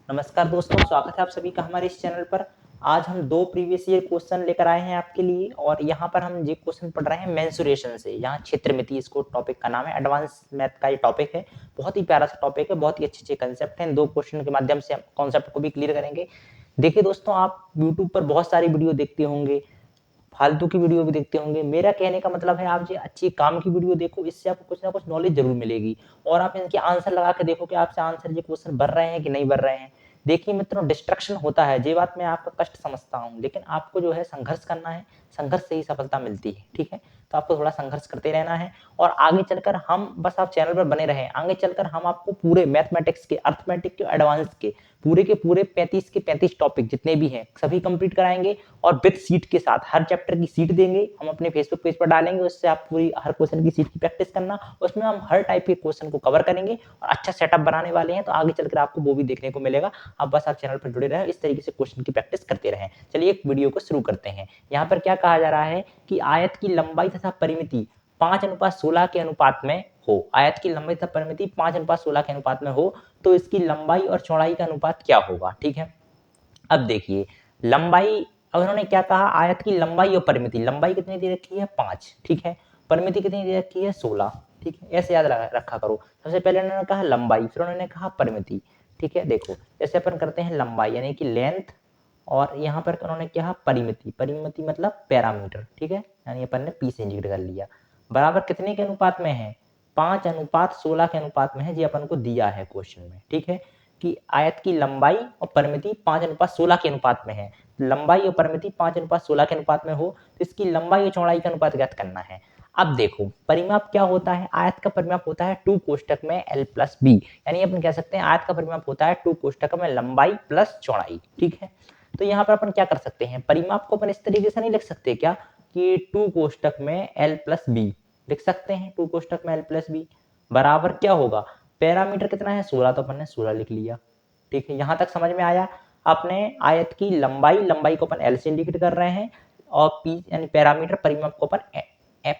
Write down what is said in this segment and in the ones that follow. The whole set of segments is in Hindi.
नमस्कार दोस्तों, स्वागत है आप सभी का हमारे इस चैनल पर। आज हम दो प्रीवियस ईयर क्वेश्चन लेकर आए हैं आपके लिए और यहाँ पर हम ये क्वेश्चन पढ़ रहे हैं मेंसुरेशन से। यहाँ क्षेत्रमिति इसको टॉपिक का नाम है। एडवांस मैथ का ये टॉपिक है। बहुत ही प्यारा सा टॉपिक है, बहुत ही अच्छे अच्छे कंसेप्ट हैं। दो क्वेश्चन के माध्यम से हम कॉन्सेप्ट को भी क्लियर करेंगे। देखिए दोस्तों, आप यूट्यूब पर बहुत सारी वीडियो देखते होंगे, फालतू की वीडियो भी देखते होंगे। मेरा कहने का मतलब है आप ये अच्छी काम की वीडियो देखो, इससे आपको कुछ ना कुछ नॉलेज जरूर मिलेगी। और आप इनके आंसर लगा के देखो कि आपसे आंसर ये क्वेश्चन बन रहे हैं कि नहीं बन रहे हैं। देखिए मित्रों, डिस्ट्रक्शन होता है, ये बात मैं आपका कष्ट समझता हूँ, लेकिन आपको जो है संघर्ष करना है। संघर्ष से ही सफलता मिलती है, ठीक है। तो आपको थोड़ा संघर्ष करते रहना है और आगे चलकर हम बस आप चैनल पर बने रहें। आगे चलकर हम आपको पूरे मैथमेटिक्स के, अर्थमेटिक के, एडवांस के पूरे 35 के 35 टॉपिक जितने भी हैं सभी कंप्लीट कराएंगे और विद सीट के साथ हर चैप्टर की सीट देंगे। हम अपने फेसबुक पेज पर डालेंगे, उससे आप पूरी हर क्वेश्चन की सीट की प्रैक्टिस करना। उसमें हम हर टाइप के क्वेश्चन को कवर करेंगे और अच्छा सेटअप बनाने वाले हैं, तो आगे चलकर आपको वो भी देखने को मिलेगा। आप बस आप चैनल पर जुड़े रहें, इस तरीके से क्वेश्चन की प्रैक्टिस करते रहें। चलिए एक वीडियो को शुरू करते हैं। यहाँ पर क्या कहा जा रहा है कि आयत की लंबाई तथा परिमिति 5:16 के अनुपात में हो। आयत की लंबाई तथा परिमिति 5:16 के अनुपात में हो तो इसकी लंबाई और चौड़ाई का अनुपात क्या होगा, ठीक है। अब देखिए लंबाई, अब उन्होंने क्या कहा, आयत की लंबाई और परिमिति। लंबाई कितनी दे रखी है 5, ठीक है। परिमिति कितनी दे रखी है 16, ठीक है। ऐसे याद रखा करो। सबसे पहले उन्होंने कहा लंबाई, फिर उन्होंने कहा परिमिति, ठीक है। देखो जैसे अपन करते हैं लंबाई यानी कि लेंथ, और यहाँ पर उन्होंने क्या परिमिति, परिमिति मतलब पैरामीटर, ठीक है। यानी अपन ने पी से इंडिकेट कर लिया। बराबर कितने के अनुपात में है, 5:16 के अनुपात में है। ये अपन को दिया है क्वेश्चन में, ठीक है, कि आयत की लंबाई और परिमिति 5:16 के अनुपात में है। लंबाई और परिमिति 5:16 के अनुपात में हो तो इसकी लंबाई और चौड़ाई का अनुपात ज्ञात करना है। अब देखो परिमाप क्या होता है, आयत का परिमाप होता है 2 कोष्ठक में l+b, यानी अपन कह सकते हैं आयत का परिमाप होता है 2 कोष्ठक में लंबाई प्लस चौड़ाई, ठीक है। तो यहाँ पर अपन क्या कर सकते हैं, परिमाप को अपन इस तरीके से नहीं लिख सकते क्या कि 2 कोष्ठक में l+b लिख सकते हैं। 2 कोष्ठक में l+b बराबर क्या होगा, पैरामीटर कितना है 16, तो अपन ने 16 लिख लिया, ठीक है। यहां तक समझ में आया। अपने आयत की लंबाई को अपन एल से इंडिकेट कर रहे हैं और पी यानी पैरामीटर परिमाप को अपन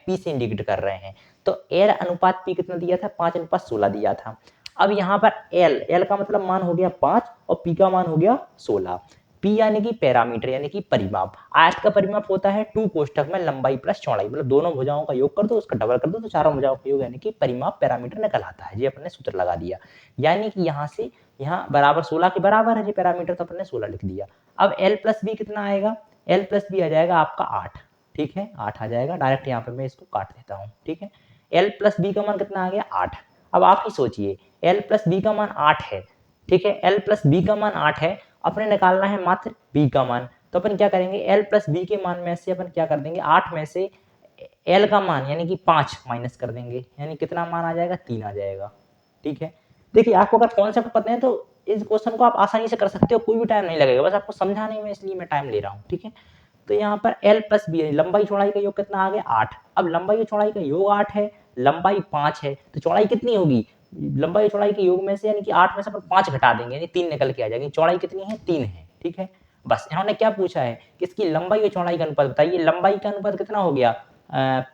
पी से इंडिकेट कर रहे हैं। तो एल अनुपात पी कितना दिया था, 5:16 दिया था। अब यहाँ पर एल का मतलब मान हो गया 5 और पी का मान हो गया 16। पी यानी कि पैरामीटर यानी कि परिमाप। आयत का परिमाप होता है 2 कोष्ठक में लंबाई प्लस चौड़ाई, मतलब दोनों भुजाओं का योग कर दो, उसका डबल कर दो तो चारों भुजाओं का योग यानी कि परिमाप पैरामीटर निकल आता है। ये अपन ने सूत्र लगा दिया, यानी कि यहाँ से यहाँ बराबर 16 के बराबर है। ये पैरामीटर तो अपन ने 16 लिख दिया। अब l+b कितना आएगा, l+b आ जाएगा आपका 8, ठीक है। 8 आ जाएगा, डायरेक्ट यहाँ पे मैं इसको काट देता हूँ, ठीक है। l+b का मान कितना आ गया 8। अब आप ही सोचिए l+b का मान 8 है, ठीक है। l+b का मान 8 है, अपने निकालना है मात्र b का मान। तो अपन क्या करेंगे, l+b के मान में से अपन क्या कर देंगे, 8 में से l का मान यानी कि 5 माइनस कर देंगे, यानी कितना मान आ जाएगा 3 आ जाएगा, ठीक है। देखिए आपको अगर कॉन्सेप्ट पता है तो इस क्वेश्चन को आप आसानी से कर सकते हो, कोई भी टाइम नहीं लगेगा, बस आपको समझाने में इसलिए मैं टाइम ले रहा हूँ, ठीक है। तो यहाँ पर l+b लंबाई चौड़ाई का योग कितना आ गया 8। अब लंबाई और चौड़ाई का योग 8 है, लंबाई 5 है, तो चौड़ाई कितनी होगी, लंबाई और चौड़ाई के योग में से यानी कि 8 में से अपन 5 घटा देंगे यानी 3 निकल के आ जाएगी। चौड़ाई कितनी है 3 है, ठीक है। बस इन्होंने क्या पूछा है कि इसकी लंबाई और चौड़ाई का अनुपात बताइए। लंबाई का अनुपात कितना हो गया,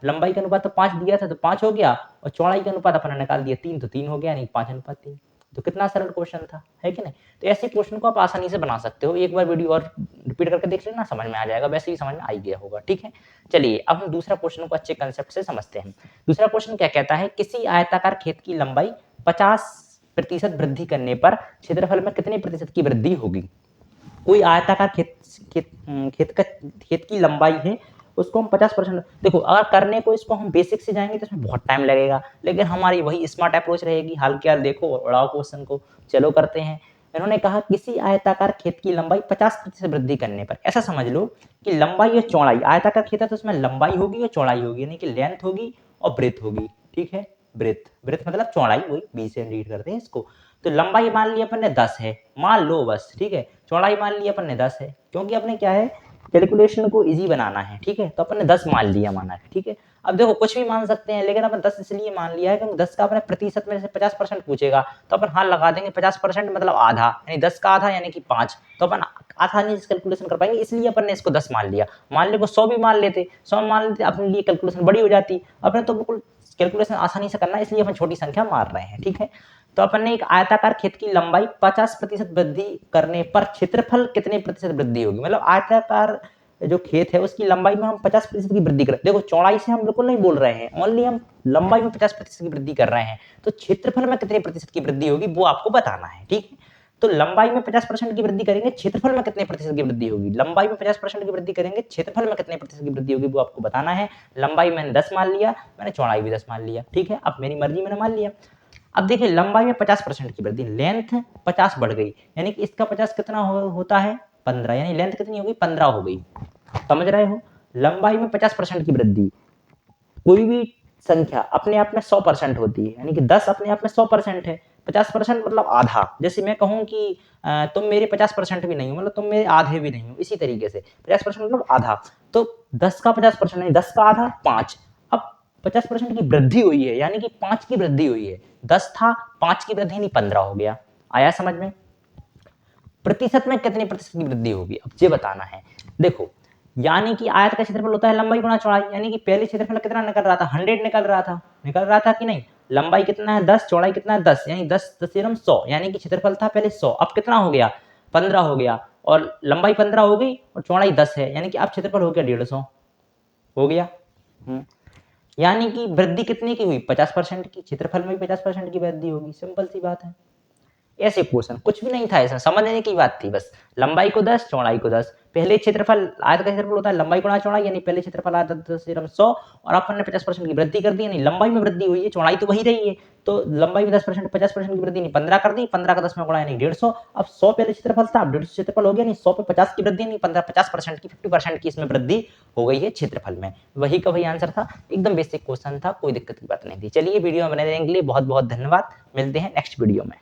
लंबाई का अनुपात तो 5 दिया था तो 5 हो गया, और चौड़ाई का अनुपात अपने निकाल दिया 3, तो 3 हो गया, यानी 5:3। तो कितना सरल क्वेश्चन था, है कि नहीं। तो ऐसे क्वेश्चन को आप आसानी से बना सकते हो। एक बार वीडियो और रिपीट करके देख लेना, समझ में आ जाएगा, वैसे ही समझ में आ ही गया होगा, ठीक है। चलिए अब हम दूसरा क्वेश्चन को अच्छे कंसेप्ट से समझते हैं। दूसरा क्वेश्चन क्या कहता है, किसी आयताकार खेत की लंबाई 50% वृद्धि करने पर क्षेत्रफल में कितने प्रतिशत की वृद्धि होगी। कोई आयताकार खेत की लंबाई है, उसको हम 50%, देखो अगर करने को इसको हम बेसिक से जाएंगे तो इसमें बहुत टाइम लगेगा, लेकिन हमारी वही स्मार्ट अप्रोच रहेगी। हाल क्या देखो और उड़ाओ क्वेश्चन को, चलो करते हैं। इन्होंने कहा किसी आयताकार खेत की लंबाई 50% वृद्धि करने पर, ऐसा समझ लो कि लंबाई और चौड़ाई, आयताकार खेत है तो उसमें लंबाई होगी और चौड़ाई होगी, यानी कि लेंथ होगी और ब्रेथ होगी, ठीक है। ब्रेथ मतलब चौड़ाई, वही बी से रीड करते हैं इसको। तो लंबाई मान ली अपन ने 10 है, मान लो बस, ठीक है। चौड़ाई मान ली अपन ने 10 है, क्योंकि अपने क्या है कैलकुलेशन को इजी बनाना है, ठीक है। तो अपन ने 10 मान लिया माना है, ठीक है। अब देखो कुछ भी मान सकते हैं, लेकिन अपन 10 इसलिए मान लिया है क्योंकि 10 का अपने प्रतिशत में से 50% पूछेगा, तो अपन हाँ लगा देंगे 50% मतलब आधा, यानी 10 का आधा यानी कि 5, तो अपन आसानी से कैलकुलेशन कर पाएंगे, इसलिए अपन ने इसको 10 मान लिया। मान लो 100 भी मान लेते, 100 मान लेते, अपने लिए कैलकुलेशन बड़ी हो जाती। अपने तो बिल्कुल कैलकुलेशन आसानी से करना है, इसलिए अपन छोटी संख्या मार रहे हैं, ठीक है। तो अपन ने एक आयताकार खेत की लंबाई 50% वृद्धि करने पर क्षेत्रफल कितने प्रतिशत वृद्धि होगी। मतलब आयताकार जो खेत है उसकी लंबाई में हम 50% की वृद्धि कर, देखो चौड़ाई से हम बिल्कुल नहीं बोल रहे हैं, ओनली हम लंबाई में 50% की वृद्धि कर रहे हैं, तो क्षेत्रफल में कितने प्रतिशत की वृद्धि होगी वो आपको बताना है। ठीक है, तो लंबाई में 50% की वृद्धि करेंगे, क्षेत्रफल में कितने प्रतिशत की वृद्धि होगी। लंबाई में 50% की वृद्धि करेंगे, क्षेत्रफल में कितने प्रतिशत की वृद्धि होगी वो आपको बताना है। लंबाई मैंने 10 मान लिया, मैंने चौड़ाई भी 10 मान लिया। ठीक है, अब मेरी मर्जी मैंने मान लिया। अब देखिए लंबाई में 50% की वृद्धि, लेंथ 50 बढ़ गई, यानी कि इसका 50 कितना होता है 15, यानी लेंथ कितनी हो गई 15 हो गई। समझ रहे हो, लंबाई में 50% की वृद्धि, कोई भी संख्या अपने आप में 100% होती है, यानी कि 10 अपने आप में 100% है, 50% मतलब आधा। जैसे मैं कहूं कि तुम मेरे 50% भी नहीं हो, मतलब तुम मेरे आधे भी नहीं हो, इसी तरीके से 50% मतलब आधा। तो 10 का 50% नहीं, 10 का आधा 5। अब 50% की वृद्धि हुई है, यानी कि 5 की वृद्धि हुई है, 10 था 5 की वृद्धि नहीं 15 हो गया। आया समझ में। प्रतिशत में कितने प्रतिशत की वृद्धि होगी अब ये बताना है। देखो यानी कि आयत का क्षेत्रफल होता है लंबाई गुणा चौड़ाई, यानी कि पहले क्षेत्रफल कितना निकल रहा था 100 निकल रहा था कि नहीं। लंबाई कितना है 10, चौड़ाई कितना है 10, यानी 10 10 100, यानी कि क्षेत्रफल था पहले 100, अब कितना हो गया 15 हो गया, और लंबाई 15 हो गई और चौड़ाई 10 है, यानी कि अब क्षेत्रफल हो गया 150 हो गया। यानी कि वृद्धि कितने की हुई 50% की, क्षेत्रफल में भी 50% की वृद्धि होगी, सिंपल सी बात है। ऐसे क्वेश्चन कुछ भी नहीं था, ऐसा समझने की बात थी बस। लंबाई को 10, चौड़ाई को 10, पहले क्षेत्रफल आयत का क्षेत्रफल होता है लंबाई गुणा चौड़ाई, यानी पहले क्षेत्रफल आयत 10 100 और अपन ने 50% की वृद्धि कर दी, यानी लंबाई में वृद्धि हुई है, चौड़ाई तो वही रही है, तो लंबाई में 10% 50% की वृद्धि नहीं 15 कर दी, 15 का 10 में गुणा यानी 150। अब 100 पहले क्षेत्रफल था, अब 150 क्षेत्रफल हो गया, नहीं 100 पे 50 की वृद्धि नहीं 15 50% की 50% की इसमें वृद्धि हो गई है क्षेत्रफल में। वही का वही आंसर था, एकदम बेसिक क्वेश्चन था, कोई दिक्कत की बात नहीं थी। चलिए वीडियो में बने रहने के लिए बहुत बहुत धन्यवाद, मिलते हैं नेक्स्ट वीडियो में।